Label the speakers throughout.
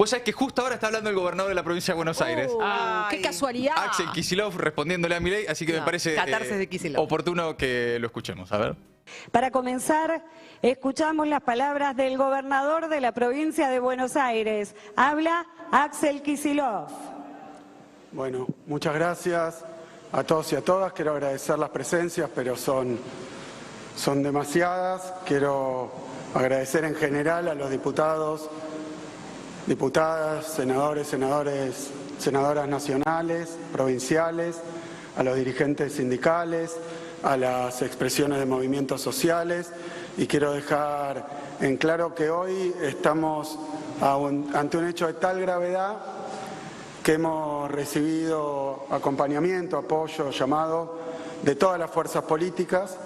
Speaker 1: Vos sabés que justo ahora está hablando el gobernador de la provincia de Buenos Aires.
Speaker 2: ¡Qué casualidad!
Speaker 1: Axel Kicillof respondiéndole a Milei, así que me parece
Speaker 3: Catarsis de Kicillof.
Speaker 1: oportuno que lo escuchemos. A ver.
Speaker 4: Para comenzar, escuchamos las palabras del gobernador de la provincia de Buenos Aires. Habla Axel Kicillof.
Speaker 5: Bueno, muchas gracias a todos y a todas. Quiero agradecer las presencias, pero son demasiadas. Quiero agradecer en general a los diputados, diputadas, senadores, senadoras nacionales, provinciales, a los dirigentes sindicales, a las expresiones de movimientos sociales, y quiero dejar en claro que hoy estamos ante un hecho de tal gravedad que hemos recibido acompañamiento, apoyo, llamado de todas las fuerzas políticas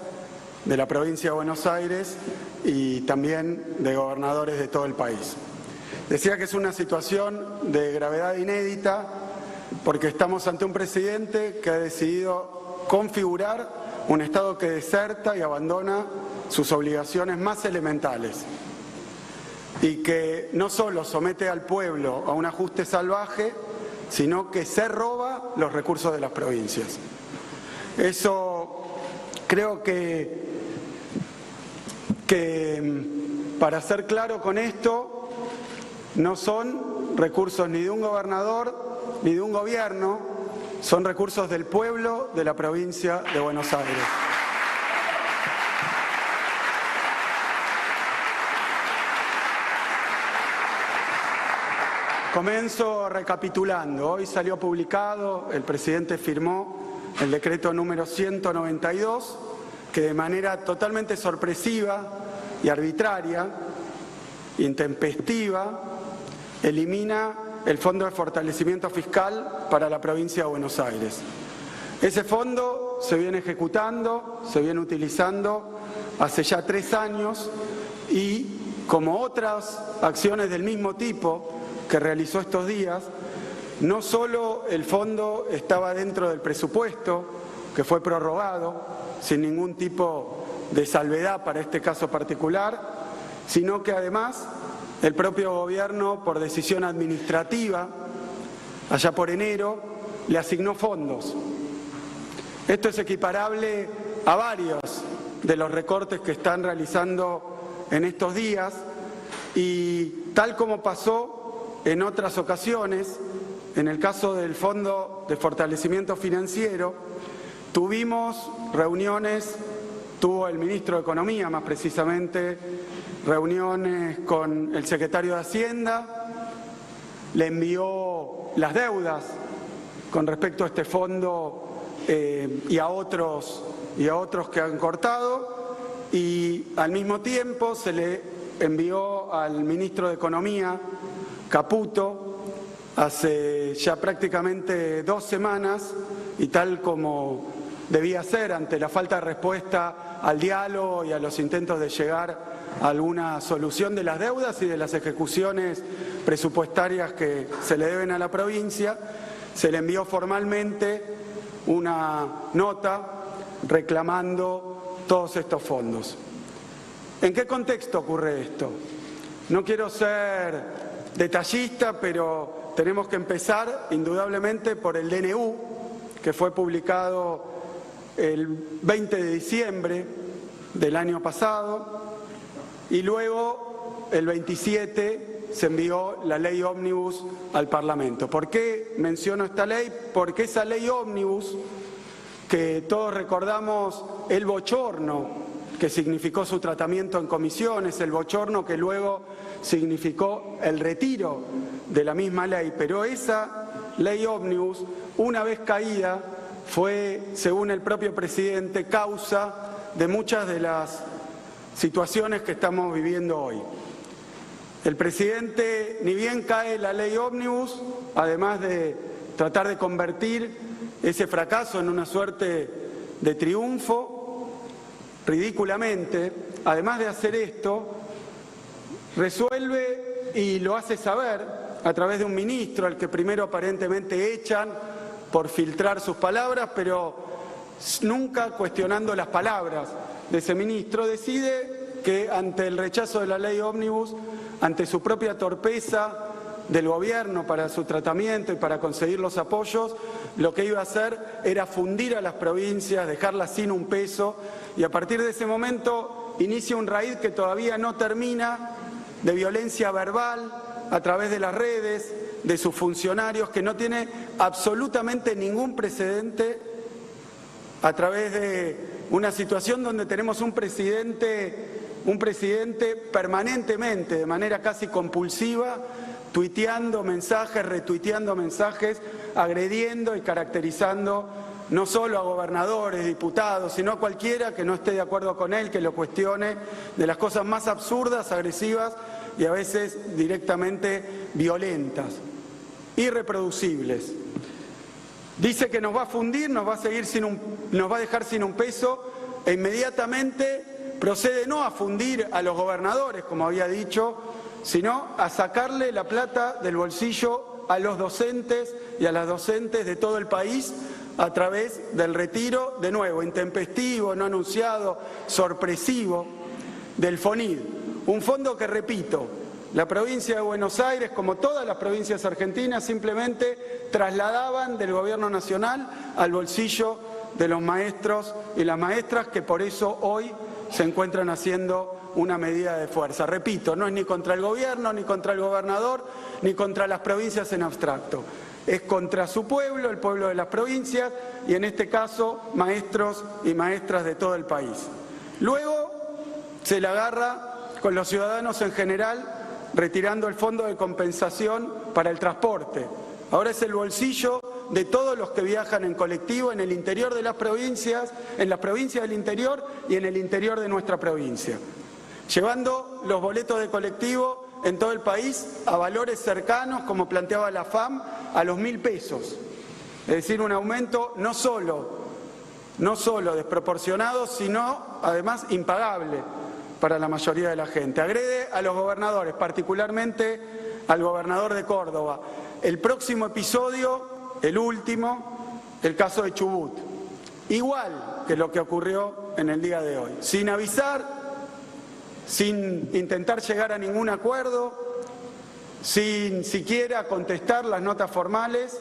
Speaker 5: de la provincia de Buenos Aires y también de gobernadores de todo el país. Decía que es una situación de gravedad inédita porque estamos ante un presidente que ha decidido configurar un Estado que deserta y abandona sus obligaciones más elementales y que no solo somete al pueblo a un ajuste salvaje, sino que se roba los recursos de las provincias. Eso creo que para ser claro con esto, no son recursos ni de un gobernador ni de un gobierno, son recursos del pueblo de la provincia de Buenos Aires. Comienzo recapitulando. Hoy salió publicado, el presidente firmó el decreto número 192, que de manera totalmente sorpresiva y arbitraria, intempestiva, elimina el Fondo de Fortalecimiento Fiscal para la provincia de Buenos Aires. Ese fondo se viene ejecutando, se viene utilizando hace ya 3 años y, como otras acciones del mismo tipo que realizó estos días, no solo el fondo estaba dentro del presupuesto, que fue prorrogado sin ningún tipo de salvedad para este caso particular, sino que además el propio gobierno, por decisión administrativa, allá por enero, le asignó fondos. Esto es equiparable a varios de los recortes que están realizando en estos días y tal como pasó en otras ocasiones, en el caso del Fondo de Fortalecimiento Financiero, tuvimos reuniones, tuvo el ministro de Economía más precisamente, reuniones con el secretario de Hacienda, le envió las deudas con respecto a este fondo y a otros que han cortado, y al mismo tiempo se le envió al ministro de Economía, Caputo, hace ya prácticamente 2 semanas, y tal como debía ser ante la falta de respuesta al diálogo y a los intentos de llegar a alguna solución de las deudas y de las ejecuciones presupuestarias que se le deben a la provincia, se le envió formalmente una nota reclamando todos estos fondos. ¿En qué contexto ocurre esto? No quiero ser detallista, pero tenemos que empezar indudablemente por el DNU, que fue publicado el 20 de diciembre del año pasado, y luego el 27 se envió la ley ómnibus al Parlamento. ¿Por qué menciono esta ley? Porque esa ley ómnibus, que todos recordamos el bochorno que significó su tratamiento en comisiones, el bochorno que luego significó el retiro de la misma ley, pero esa ley ómnibus, una vez caída, fue, según el propio presidente, causa de muchas de las situaciones que estamos viviendo hoy. El presidente, ni bien cae la ley ómnibus, además de tratar de convertir ese fracaso en una suerte de triunfo, ridículamente, además de hacer esto, resuelve y lo hace saber a través de un ministro al que primero aparentemente echan por filtrar sus palabras, pero nunca cuestionando las palabras de ese ministro, decide que ante el rechazo de la ley ómnibus, ante su propia torpeza del gobierno para su tratamiento y para conseguir los apoyos, lo que iba a hacer era fundir a las provincias, dejarlas sin un peso, y a partir de ese momento inicia un raíz que todavía no termina, de violencia verbal a través de las redes, de sus funcionarios, que no tiene absolutamente ningún precedente, a través de una situación donde tenemos un presidente permanentemente, de manera casi compulsiva, tuiteando mensajes, retuiteando mensajes, agrediendo y caracterizando no solo a gobernadores, diputados, sino a cualquiera que no esté de acuerdo con él, que lo cuestione, de las cosas más absurdas, agresivas y a veces directamente violentas, irreproducibles. Dice que nos va a fundir, nos va a dejar sin un peso, e inmediatamente procede no a fundir a los gobernadores, como había dicho, sino a sacarle la plata del bolsillo a los docentes y a las docentes de todo el país a través del retiro, de nuevo, intempestivo, no anunciado, sorpresivo, del FONID. Un fondo que, repito, la provincia de Buenos Aires, como todas las provincias argentinas, simplemente trasladaban del gobierno nacional al bolsillo de los maestros y las maestras, que por eso hoy se encuentran haciendo una medida de fuerza. Repito, no es ni contra el gobierno, ni contra el gobernador, ni contra las provincias en abstracto. Es contra su pueblo, el pueblo de las provincias, y en este caso maestros y maestras de todo el país. Luego se la agarra con los ciudadanos en general, retirando el fondo de compensación para el transporte. Ahora es el bolsillo de todos los que viajan en colectivo en el interior de las provincias, en las provincias del interior y en el interior de nuestra provincia, llevando los boletos de colectivo en todo el país a valores cercanos, como planteaba la FAM, a los 1.000 pesos. Es decir, un aumento no solo desproporcionado, sino además impagable para la mayoría de la gente. Agrede a los gobernadores, particularmente al gobernador de Córdoba. El próximo episodio, el último, el caso de Chubut. Igual que lo que ocurrió en el día de hoy. Sin avisar, sin intentar llegar a ningún acuerdo, sin siquiera contestar las notas formales,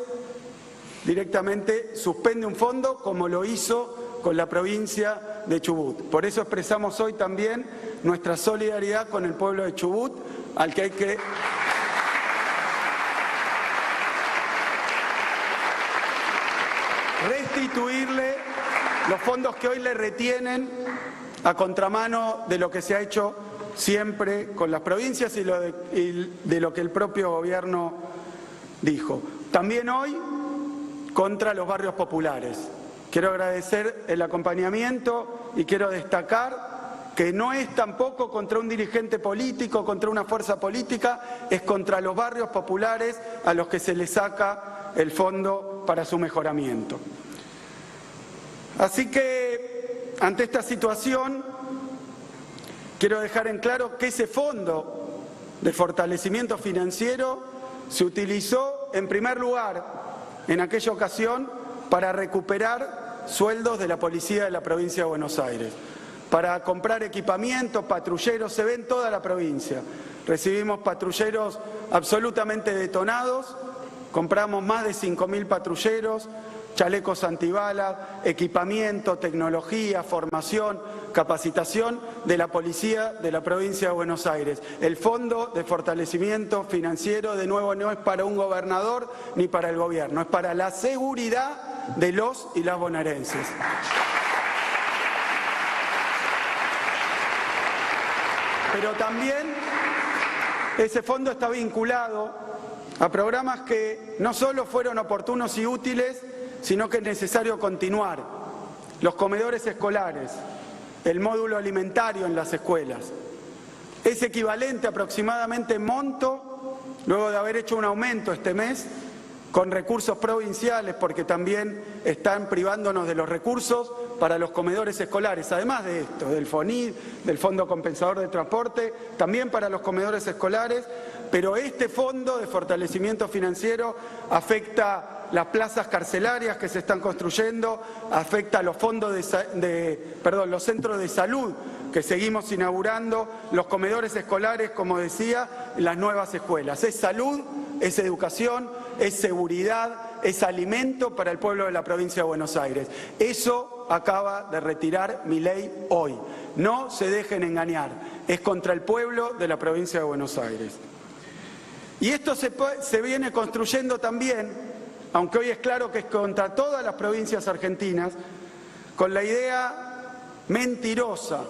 Speaker 5: directamente suspende un fondo, como lo hizo con la provincia de Chubut. Por eso expresamos hoy también nuestra solidaridad con el pueblo de Chubut, al que hay que restituirle los fondos que hoy le retienen, a contramano de lo que se ha hecho siempre con las provincias y de lo que el propio gobierno dijo. También hoy contra los barrios populares. Quiero agradecer el acompañamiento y quiero destacar que no es tampoco contra un dirigente político, contra una fuerza política, es contra los barrios populares a los que se les saca el fondo para su mejoramiento. Así que, ante esta situación, quiero dejar en claro que ese fondo de fortalecimiento financiero se utilizó, en primer lugar, en aquella ocasión, para recuperar sueldos de la policía de la provincia de Buenos Aires, para comprar equipamiento, patrulleros, se ve en toda la provincia. Recibimos patrulleros absolutamente detonados, compramos más de 5.000 patrulleros, chalecos antibalas, equipamiento, tecnología, formación, capacitación de la policía de la provincia de Buenos Aires. El fondo de fortalecimiento financiero, de nuevo, no es para un gobernador ni para el gobierno, es para la seguridad de los y las bonaerenses. Pero también ese fondo está vinculado a programas que no solo fueron oportunos y útiles, sino que es necesario continuar. Los comedores escolares, el módulo alimentario en las escuelas. Es equivalente aproximadamente en monto, luego de haber hecho un aumento este mes, con recursos provinciales, porque también están privándonos de los recursos para los comedores escolares, además de esto, del FONID, del Fondo Compensador de Transporte, también para los comedores escolares, pero este fondo de fortalecimiento financiero afecta las plazas carcelarias que se están construyendo, afecta a los fondos los centros de salud que seguimos inaugurando, los comedores escolares, como decía, las nuevas escuelas. Es salud es educación, es seguridad, es alimento para el pueblo de la provincia de Buenos Aires. Eso acaba de retirar Milei hoy. No se dejen engañar, es contra el pueblo de la provincia de Buenos Aires. Y esto se viene construyendo también, aunque hoy es claro que es contra todas las provincias argentinas, con la idea mentirosa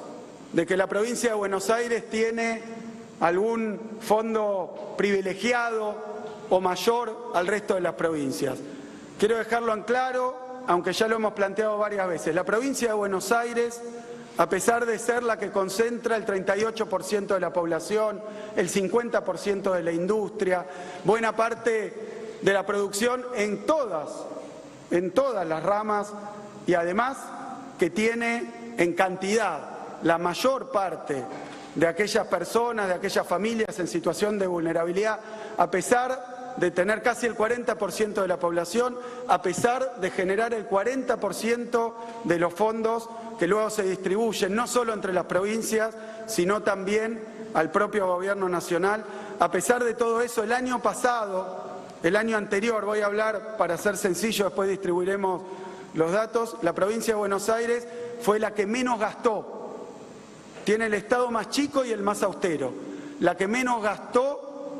Speaker 5: de que la provincia de Buenos Aires tiene algún fondo privilegiado o mayor al resto de las provincias. Quiero dejarlo en claro, aunque ya lo hemos planteado varias veces. La provincia de Buenos Aires, a pesar de ser la que concentra el 38% de la población, el 50% de la industria, buena parte de la producción en todas las ramas, y además que tiene en cantidad la mayor parte de aquellas personas, de aquellas familias en situación de vulnerabilidad, a pesar de tener casi el 40% de la población, a pesar de generar el 40% de los fondos que luego se distribuyen no solo entre las provincias, sino también al propio gobierno nacional. A pesar de todo eso, el año pasado, el año anterior, voy a hablar para ser sencillo, después distribuiremos los datos, la provincia de Buenos Aires fue la que menos gastó. Tiene el Estado más chico y el más austero. La que menos gastó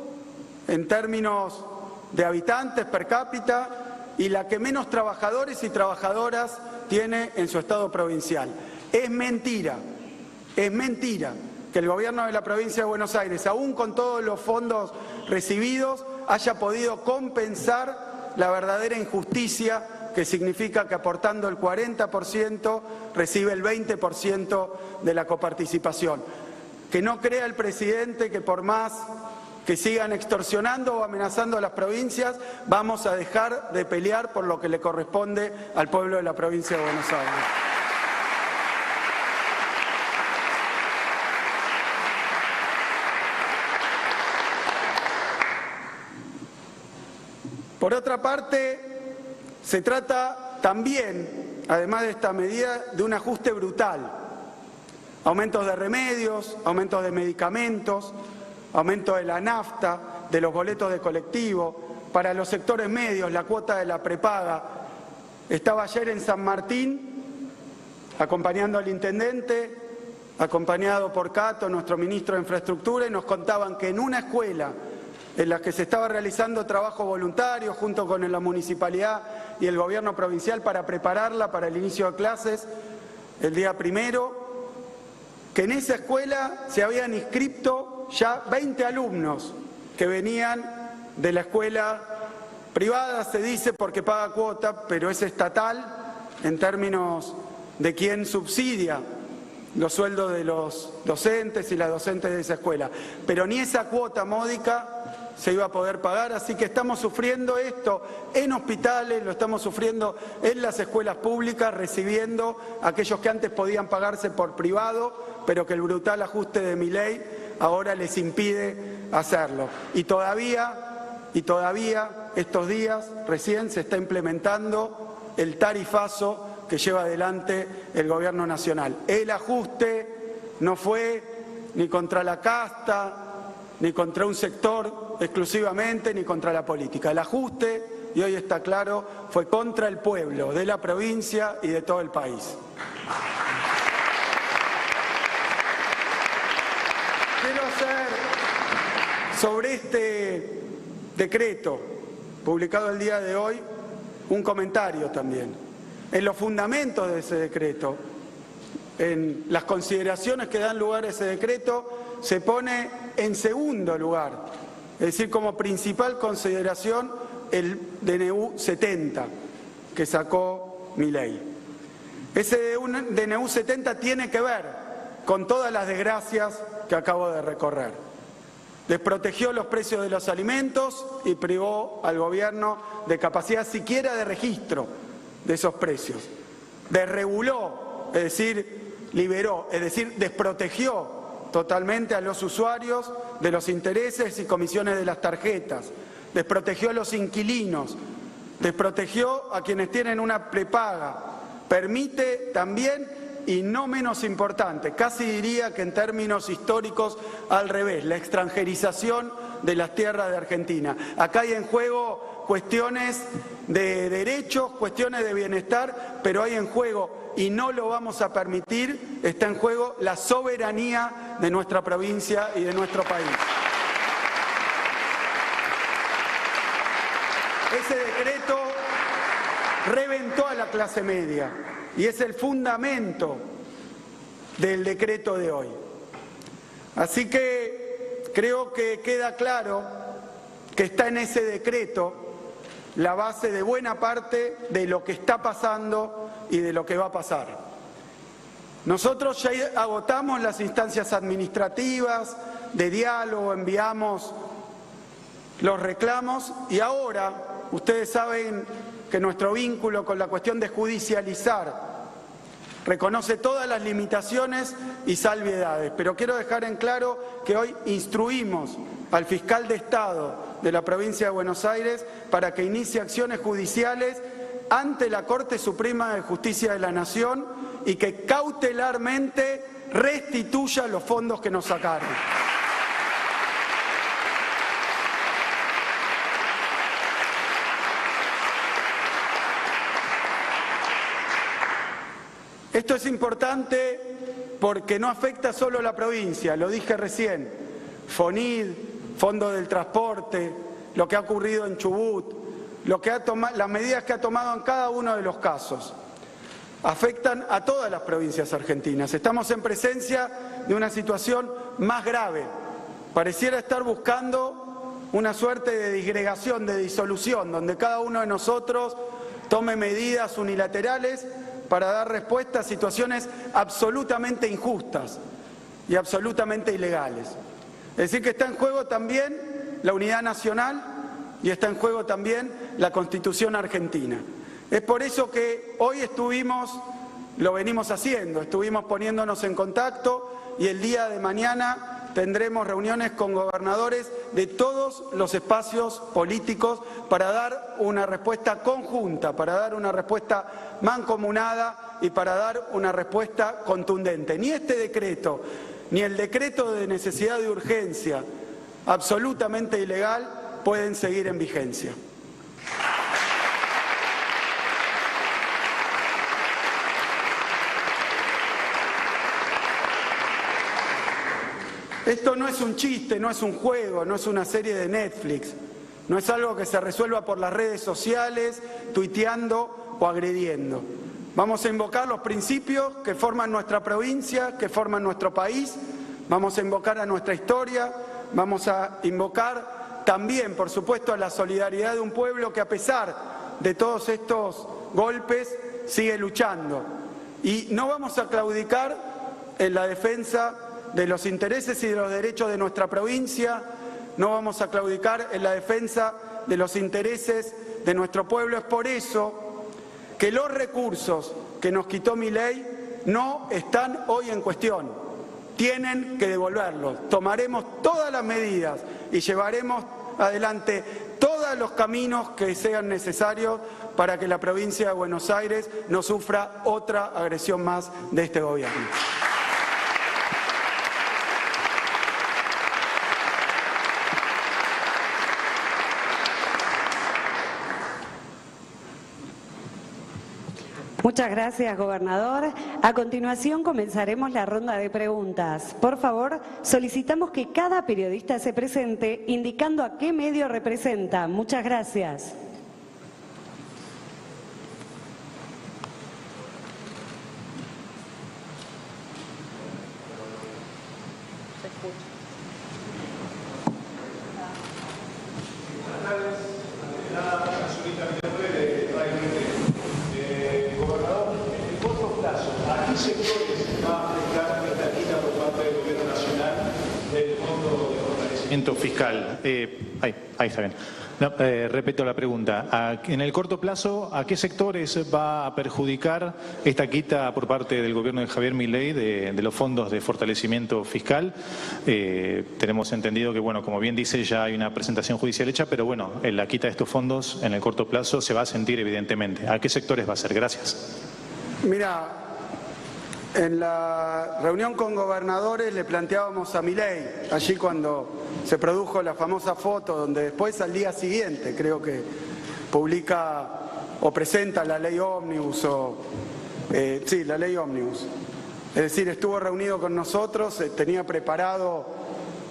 Speaker 5: en términos de habitantes per cápita y la que menos trabajadores y trabajadoras tiene en su Estado provincial. Es mentira que el gobierno de la provincia de Buenos Aires, aún con todos los fondos recibidos, haya podido compensar la verdadera injusticia que significa que aportando el 40% recibe el 20% de la coparticipación. Que no crea el presidente que por más que sigan extorsionando o amenazando a las provincias, vamos a dejar de pelear por lo que le corresponde al pueblo de la provincia de Buenos Aires. Por otra parte, se trata también, además de esta medida, de un ajuste brutal. Aumentos de remedios, aumentos de medicamentos, aumento de la nafta, de los boletos de colectivo. Para los sectores medios, la cuota de la prepaga. Estaba ayer en San Martín, acompañando al intendente, acompañado por Cato, nuestro ministro de Infraestructura, y nos contaban que en una escuela en la que se estaba realizando trabajo voluntario junto con la municipalidad y el gobierno provincial para prepararla para el inicio de clases el día 1, que en esa escuela se habían inscrito ya 20 alumnos que venían de la escuela privada, se dice porque paga cuota, pero es estatal en términos de quién subsidia los sueldos de los docentes y las docentes de esa escuela. Pero ni esa cuota módica se iba a poder pagar, así que estamos sufriendo esto en hospitales, lo estamos sufriendo en las escuelas públicas, recibiendo a aquellos que antes podían pagarse por privado, pero que el brutal ajuste de Milei ahora les impide hacerlo. Y todavía estos días recién se está implementando el tarifazo que lleva adelante el gobierno nacional. El ajuste no fue ni contra la casta, ni contra un sector exclusivamente, ni contra la política. El ajuste, y hoy está claro, fue contra el pueblo de la provincia y de todo el país. Quiero hacer sobre este decreto publicado el día de hoy un comentario también. En los fundamentos de ese decreto, en las consideraciones que dan lugar a ese decreto, se pone en segundo lugar, es decir, como principal consideración, el DNU 70 que sacó Milei. Ese DNU 70 tiene que ver con todas las desgracias que acabo de recorrer. Desprotegió los precios de los alimentos y privó al gobierno de capacidad siquiera de registro de esos precios. Desreguló, es decir, liberó, es decir, desprotegió totalmente a los usuarios de los intereses y comisiones de las tarjetas, desprotegió a los inquilinos, desprotegió a quienes tienen una prepaga, permite también, y no menos importante, casi diría que en términos históricos al revés, la extranjerización de las tierras de Argentina. Acá hay en juego cuestiones de derechos, cuestiones de bienestar, pero hay en juego, y no lo vamos a permitir, está en juego la soberanía de nuestra provincia y de nuestro país. Ese decreto reventó a la clase media y es el fundamento del decreto de hoy. Así que creo que queda claro que está en ese decreto la base de buena parte de lo que está pasando y de lo que va a pasar. Nosotros ya agotamos las instancias administrativas de diálogo, enviamos los reclamos y ahora ustedes saben que nuestro vínculo con la cuestión de judicializar reconoce todas las limitaciones y salvedades, pero quiero dejar en claro que hoy instruimos al fiscal de Estado de la provincia de Buenos Aires para que inicie acciones judiciales ante la Corte Suprema de Justicia de la Nación y que cautelarmente restituya los fondos que nos sacaron. Esto es importante porque no afecta solo a la provincia, lo dije recién, FONID, Fondo del Transporte, lo que ha ocurrido en Chubut, las medidas que ha tomado en cada uno de los casos. Afectan a todas las provincias argentinas. Estamos en presencia de una situación más grave. Pareciera estar buscando una suerte de disgregación, de disolución, donde cada uno de nosotros tome medidas unilaterales para dar respuesta a situaciones absolutamente injustas y absolutamente ilegales. Es decir, que está en juego también la unidad nacional y está en juego también la Constitución argentina. Es por eso que hoy lo venimos haciendo, estuvimos poniéndonos en contacto y el día de mañana tendremos reuniones con gobernadores de todos los espacios políticos para dar una respuesta conjunta, para dar una respuesta mancomunada y para dar una respuesta contundente. Ni este decreto, ni el decreto de necesidad de urgencia, absolutamente ilegal, pueden seguir en vigencia. Esto no es un chiste, no es un juego, no es una serie de Netflix, no es algo que se resuelva por las redes sociales, tuiteando o agrediendo. Vamos a invocar los principios que forman nuestra provincia, que forman nuestro país, vamos a invocar a nuestra historia, vamos a invocar también, por supuesto, a la solidaridad de un pueblo que a pesar de todos estos golpes sigue luchando. Y no vamos a claudicar en la defensa de los intereses y de los derechos de nuestra provincia, no vamos a claudicar en la defensa de los intereses de nuestro pueblo. Es por eso que los recursos que nos quitó Milei no están hoy en cuestión, tienen que devolverlos. Tomaremos todas las medidas y llevaremos adelante todos los caminos que sean necesarios para que la provincia de Buenos Aires no sufra otra agresión más de este gobierno.
Speaker 4: Muchas gracias, gobernador. A continuación comenzaremos la ronda de preguntas. Por favor, solicitamos que cada periodista se presente indicando a qué medio representa. Muchas gracias.
Speaker 2: Fiscal. Ahí está bien. No, repito la pregunta. En el corto plazo, ¿a qué sectores va a perjudicar esta quita por parte del gobierno de Javier Milei de los fondos de fortalecimiento fiscal? Tenemos entendido que, bueno, como bien dice, ya hay una presentación judicial hecha, pero bueno, la quita de estos fondos en el corto plazo se va a sentir evidentemente. ¿A qué sectores va a ser? Gracias.
Speaker 5: Mira, En la reunión con gobernadores le planteábamos a Milei, allí cuando se produjo la famosa foto, donde después al día siguiente creo que publica o presenta la ley ómnibus, sí, la ley ómnibus. Es decir, estuvo reunido con nosotros, tenía preparado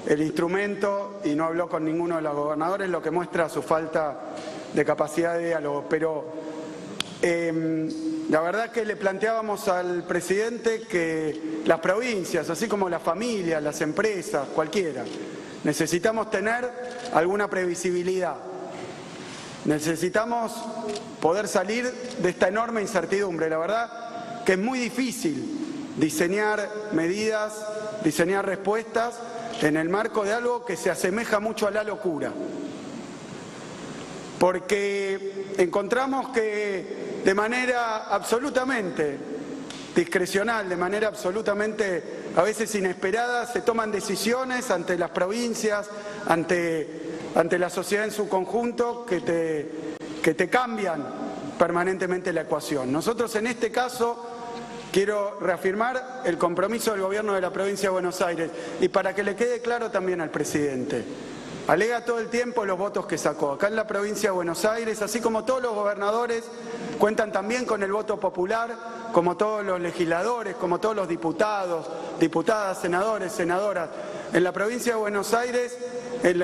Speaker 5: el instrumento y no habló con ninguno de los gobernadores, lo que muestra su falta de capacidad de diálogo. Pero la verdad que le planteábamos al presidente que las provincias, así como las familias, las empresas, cualquiera, necesitamos tener alguna previsibilidad. Necesitamos poder salir de esta enorme incertidumbre. La verdad que es muy difícil diseñar medidas, diseñar respuestas en el marco de algo que se asemeja mucho a la locura. Porque encontramos que de manera absolutamente discrecional, de manera absolutamente a veces inesperada, se toman decisiones ante las provincias, ante la sociedad en su conjunto, que te cambian permanentemente la ecuación. Nosotros en este caso quiero reafirmar el compromiso del gobierno de la provincia de Buenos Aires y para que le quede claro también al presidente. Alega todo el tiempo los votos que sacó. Acá en la provincia de Buenos Aires, así como todos los gobernadores, cuentan también con el voto popular, como todos los legisladores, como todos los diputados, diputadas, senadores, senadoras. En la provincia de Buenos Aires, en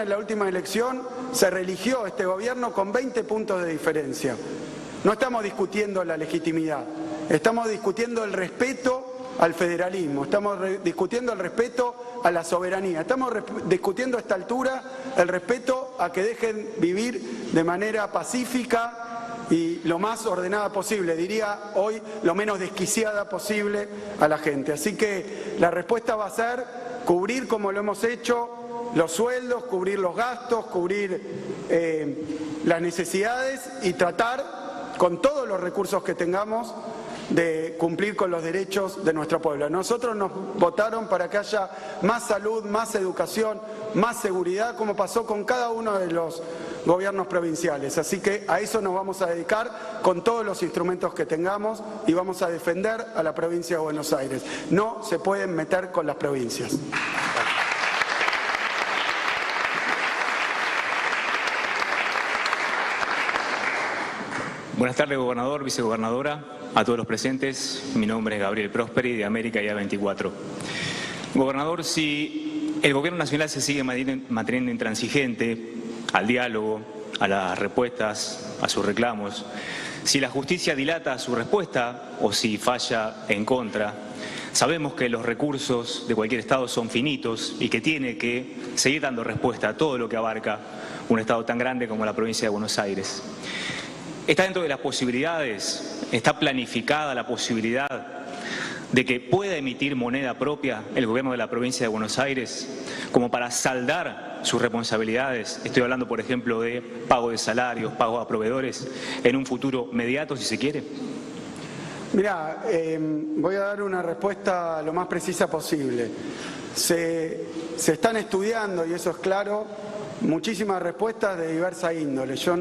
Speaker 5: la última elección, se reeligió este gobierno con 20 puntos de diferencia. No estamos discutiendo la legitimidad, estamos discutiendo el respeto al federalismo, estamos discutiendo el respeto a la soberanía, estamos discutiendo a esta altura el respeto a que dejen vivir de manera pacífica y lo más ordenada posible, diría hoy lo menos desquiciada posible a la gente. Así que la respuesta va a ser cubrir, como lo hemos hecho, los sueldos, cubrir los gastos, cubrir las necesidades y tratar con todos los recursos que tengamos de cumplir con los derechos de nuestro pueblo. Nosotros nos votaron para que haya más salud, más educación, más seguridad, como pasó con cada uno de los gobiernos provinciales. Así que a eso nos vamos a dedicar con todos los instrumentos que tengamos y vamos a defender a la provincia de Buenos Aires. No se pueden meter con las provincias.
Speaker 3: Buenas tardes, gobernador, vicegobernadora, a todos los presentes. Mi nombre es Gabriel Prosperi, de América y A24. Gobernador, si el gobierno nacional se sigue manteniendo intransigente al diálogo, a las respuestas, a sus reclamos, si la justicia dilata su respuesta o si falla en contra, sabemos que los recursos de cualquier Estado son finitos y que tiene que seguir dando respuesta a todo lo que abarca un Estado tan grande como la provincia de Buenos Aires. ¿Está dentro de las posibilidades, está planificada la posibilidad de que pueda emitir moneda propia el gobierno de la provincia de Buenos Aires como para saldar sus responsabilidades? Estoy hablando, por ejemplo, de pago de salarios, pago a proveedores, en un futuro mediato, si se quiere.
Speaker 5: Mirá, voy a dar una respuesta lo más precisa posible. Se están estudiando, y eso es claro, muchísimas respuestas de diversa índole. Yo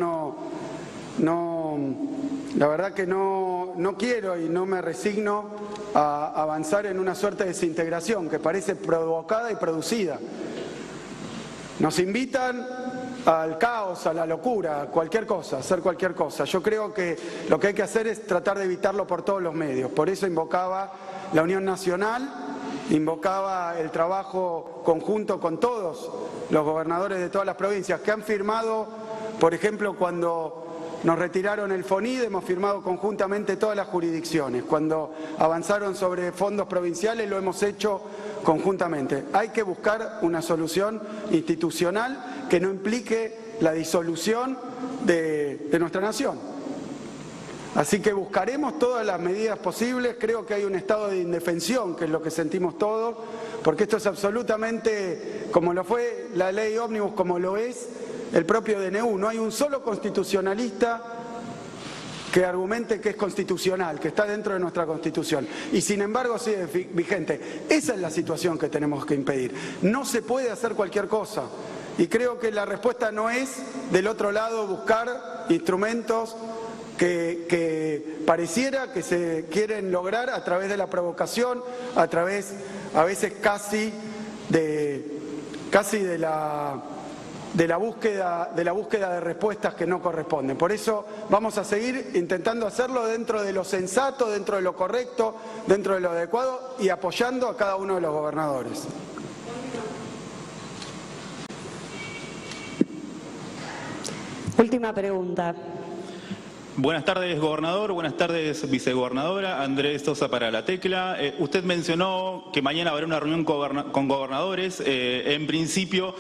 Speaker 5: la verdad que no quiero y no me resigno a avanzar en una suerte de desintegración que parece provocada y producida. Nos invitan al caos, a la locura, a cualquier cosa, hacer cualquier cosa. Yo creo que lo que hay que hacer es tratar de evitarlo por todos los medios. Por eso invocaba la Unión Nacional, invocaba el trabajo conjunto con todos los gobernadores de todas las provincias que han firmado, por ejemplo, cuando nos retiraron el FONID, hemos firmado conjuntamente todas las jurisdicciones. Cuando avanzaron sobre fondos provinciales, lo hemos hecho conjuntamente. Hay que buscar una solución institucional que no implique la disolución de nuestra nación. Así que buscaremos todas las medidas posibles. Creo que hay un estado de indefensión, que es lo que sentimos todos, porque esto es absolutamente, como lo fue la ley ómnibus, como lo es el propio DNU. No hay un solo constitucionalista que argumente que es constitucional, que está dentro de nuestra Constitución. Y sin embargo sigue vigente. Esa es la situación que tenemos que impedir. No se puede hacer cualquier cosa. Y creo que la respuesta no es, del otro lado, buscar instrumentos que pareciera que se quieren lograr a través de la provocación, a través a veces casi de la búsqueda de respuestas que no corresponden. Por eso vamos a seguir intentando hacerlo dentro de lo sensato, dentro de lo correcto, dentro de lo adecuado y apoyando a cada uno de los gobernadores.
Speaker 4: Última pregunta.
Speaker 6: Buenas tardes, gobernador. Buenas tardes, vicegobernadora. Andrés Sosa para La Tecla. Usted mencionó que mañana habrá una reunión con gobernadores. En principio,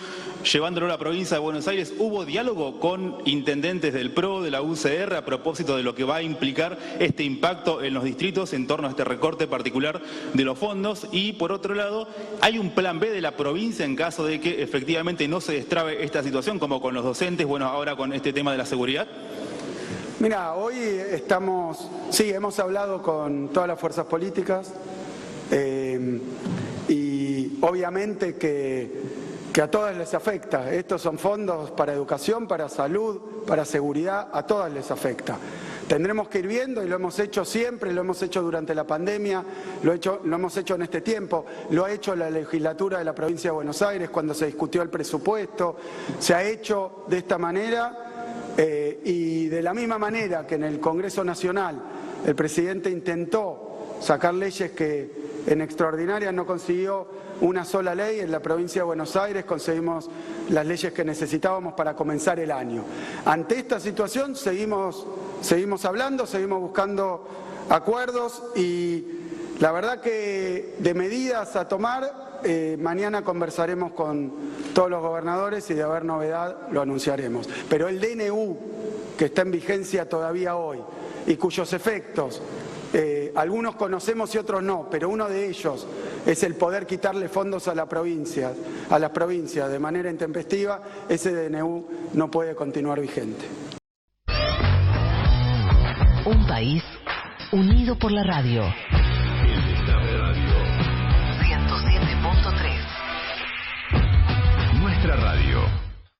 Speaker 6: llevándolo a la provincia de Buenos Aires, ¿hubo diálogo con intendentes del PRO, de la UCR, a propósito de lo que va a implicar este impacto en los distritos en torno a este recorte particular de los fondos? Y, por otro lado, ¿hay un plan B de la provincia en caso de que efectivamente no se destrabe esta situación, como con los docentes, bueno, ahora con este tema de la seguridad?
Speaker 5: Mira, hoy hemos hablado con todas las fuerzas políticas y obviamente que a todas les afecta. Estos son fondos para educación, para salud, para seguridad, a todas les afecta. Tendremos que ir viendo, y lo hemos hecho siempre, lo hemos hecho durante la pandemia, lo hemos hecho en este tiempo, lo ha hecho la legislatura de la provincia de Buenos Aires cuando se discutió el presupuesto, se ha hecho de esta manera. Y de la misma manera que en el Congreso Nacional el presidente intentó sacar leyes que en extraordinarias no consiguió una sola ley, en la provincia de Buenos Aires conseguimos las leyes que necesitábamos para comenzar el año. Ante esta situación seguimos hablando, seguimos buscando acuerdos y la verdad que de medidas a tomar, mañana conversaremos con todos los gobernadores y de haber novedad lo anunciaremos. Pero el DNU, que está en vigencia todavía hoy y cuyos efectos algunos conocemos y otros no, pero uno de ellos es el poder quitarle fondos a las provincias de manera intempestiva, ese DNU no puede continuar vigente.
Speaker 7: Un país unido por la radio.